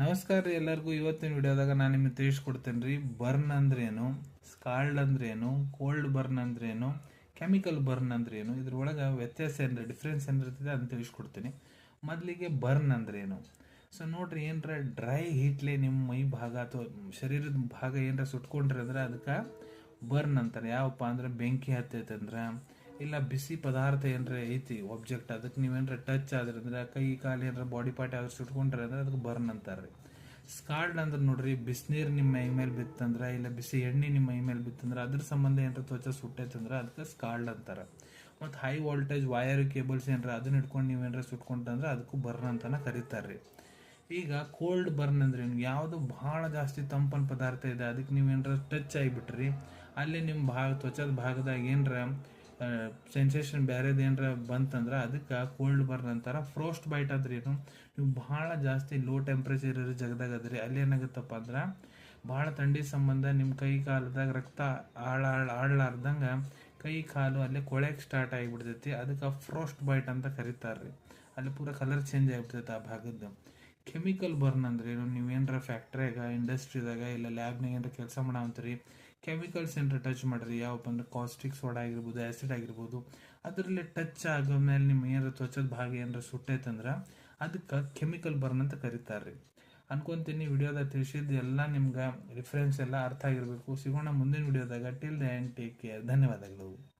ನಮಸ್ಕಾರ ರೀ ಎಲ್ಲರಿಗೂ. ಇವತ್ತಿನ ವಿಡಿಯೋದಾಗ ನಾನು ನಿಮಗೆ ತಿಳಿಸ್ಕೊಡ್ತೇನೆ ರೀ ಬರ್ನ್ ಅಂದ್ರೇನು, ಸ್ಕಾಲ್ಡ್ ಅಂದ್ರೇನು, ಕೋಲ್ಡ್ ಬರ್ನ್ ಅಂದ್ರೇನು, ಕೆಮಿಕಲ್ ಬರ್ನ್ ಅಂದ್ರೇನು, ಇದ್ರೊಳಗೆ ವ್ಯತ್ಯಾಸ ಏನ್ರಿ, ಡಿಫ್ರೆನ್ಸ್ ಏನಿರ್ತದೆ ಅಂತ ತಿಳಿಸ್ಕೊಡ್ತೀನಿ. ಮೊದಲಿಗೆ ಬರ್ನ್ ಅಂದ್ರೇನು. ಸೊ ನೋಡ್ರಿ, ಏನರ ಡ್ರೈ ಹೀಟ್ಲೆ ನಿಮ್ಮ ಮೈ ಭಾಗ ಅಥವಾ ಶರೀರದ ಭಾಗ ಏನರ ಸುಟ್ಕೊಂಡ್ರಿ ಅಂದ್ರೆ ಅದಕ್ಕೆ ಬರ್ನ್ ಅಂತಾರೆ. ಯಾವಪ್ಪ ಅಂದ್ರೆ ಬೆಂಕಿ ಹತ್ತೈತೆ ಅಂದ್ರೆ, ಇಲ್ಲ ಬಿಸಿ ಪದಾರ್ಥ ಏನರ ಐತಿ ಒಬ್ಜೆಕ್ಟ್, ಅದಕ್ಕೆ ನೀವೇನರ ಟಚ್ ಆದ್ರೆ ಅಂದ್ರೆ ಕೈ ಕಾಲು ಏನರ ಬಾಡಿ ಪಾರ್ಟ್ ಯಾವ್ದು ಸುಟ್ಕೊಂಡ್ರೆ ಅಂದ್ರೆ ಅದಕ್ಕೆ ಬರ್ನ್ ಅಂತಾರೆ. ಸ್ಕಾಲ್ಡ್ ಅಂದ್ರೆ ನೋಡ್ರಿ, ಬಿಸಿನೀರು ನಿಮ್ಮ ಮೈ ಮೇಲೆ ಬಿತ್ತಂದ್ರೆ, ಇಲ್ಲ ಬಿಸಿ ಎಣ್ಣೆ ನಿಮ್ಮ ಮೈ ಮೇಲೆ ಬಿತ್ತಂದ್ರೆ ಅದ್ರ ಸಂಬಂಧ ಏನರ ತ್ವಚೆ ಸುಟ್ಟೈತಂದ್ರೆ ಅದಕ್ಕೆ ಸ್ಕಾಲ್ಡ್ ಅಂತಾರೆ. ಮತ್ತು ಹೈ ವೋಲ್ಟೇಜ್ ವೈರ್ ಕೇಬಲ್ಸ್ ಏನರ ಅದನ್ನ ಹಿಡ್ಕೊಂಡು ನೀವೇನರ ಸುಟ್ಕೊಂಡ್ರೆ ಅದಕ್ಕೂ ಬರ್ನ್ ಅಂತಾನೆ ಕರೀತಾರೆ. ಈಗ ಕೋಲ್ಡ್ ಬರ್ನ್ ಅಂದ್ರೆ ಯಾವುದು ಬಹಳ ಜಾಸ್ತಿ ತಂಪನ್ ಪದಾರ್ಥ ಇದೆ ಅದಕ್ಕೆ ನೀವೇನರ ಟಚ್ ಆಗಿಬಿಟ್ರಿ, ಅಲ್ಲಿ ನಿಮ್ಮ ತ್ವಚದ ಭಾಗದಾಗ ಏನರ ಸೆನ್ಸೇಷನ್ ಬೇರೆದು ಏನರ ಬಂತಂದ್ರೆ ಅದಕ್ಕೆ ಕೋಲ್ಡ್ ಬರ್ನ್ ಅಂತಾರೆ. ಫ್ರೋಸ್ಟ್ ಬೈಟ್ ಅಂದ್ರೆ ಏನು, ನೀವು ಬಹಳ ಜಾಸ್ತಿ ಲೋ ಟೆಂಪ್ರೇಚರ್ ಇರೋ ಜಾಗದಾಗ ಅದ್ರಿ, ಅಲ್ಲಿ ಏನಾಗುತ್ತಪ್ಪ ಅಂದ್ರೆ ಭಾಳ ಥಂಡಿ ಸಂಬಂಧ ನಿಮ್ಮ ಕೈ ಕಾಲದಾಗ ರಕ್ತ ಆಡ್ಲಾರ್ದಂಗೆ ಕೈ ಕಾಲು ಅಲ್ಲೇ ಕೊಳೆಗೆ ಸ್ಟಾರ್ಟ್ ಆಗಿಬಿಡ್ತೈತಿ, ಅದಕ್ಕೆ ಫ್ರೋಸ್ಟ್ ಬೈಟ್ ಅಂತ ಕರೀತಾರೆ. ಅಲ್ಲಿ ಪೂರ ಕಲರ್ ಚೇಂಜ್ ಆಗಿಬಿಡ್ತೈತೆ ಆ ಭಾಗದ್ದು. ಕೆಮಿಕಲ್ ಬರ್ನ್ ಅಂದ್ರೆ ಏನು, ನೀವೇನರ ಫ್ಯಾಕ್ಟ್ರಿಯಾಗ ಇಂಡಸ್ಟ್ರಿದಾಗ ಇಲ್ಲ ಲ್ಯಾಬ್ನಾಗ ಏನಾರ ಕೆಲಸ ಮಾಡಂತೀರಿ, ಕೆಮಿಕಲ್ಸ್ ಏನಾರ ಟಚ್ ಮಾಡ್ರಿ, ಯಾವಪ್ಪ ಅಂದ್ರೆ ಕಾಸ್ಟಿಕ್ ಸೋಡಾ ಆಗಿರ್ಬೋದು, ಆ್ಯಸಿಡ್ ಆಗಿರ್ಬೋದು, ಅದರಲ್ಲಿ ಟಚ್ ಆಗೋ ಮೇಲೆ ನಿಮ್ಮ ಏನಾರ ತ್ವಚದ ಭಾಗ ಏನಾರ ಸುಟ್ಟೈತಂದ್ರೆ ಅದಕ್ಕೆ ಕೆಮಿಕಲ್ ಬರ್ನ್ ಅಂತ ಕರೀತಾರೆ. ಅನ್ಕೊಂತೀನಿ ವಿಡಿಯೋದಾಗ ತಿಳಿಸಿದ್ದು ಎಲ್ಲ ನಿಮ್ಗೆ ರಿಫರೆನ್ಸ್ ಎಲ್ಲ ಅರ್ಥ ಆಗಿರಬೇಕು. ಸಿಗೋಣ ಮುಂದಿನ ವಿಡಿಯೋದಾಗ. Till the end, take care. ಧನ್ಯವಾದಗಳು.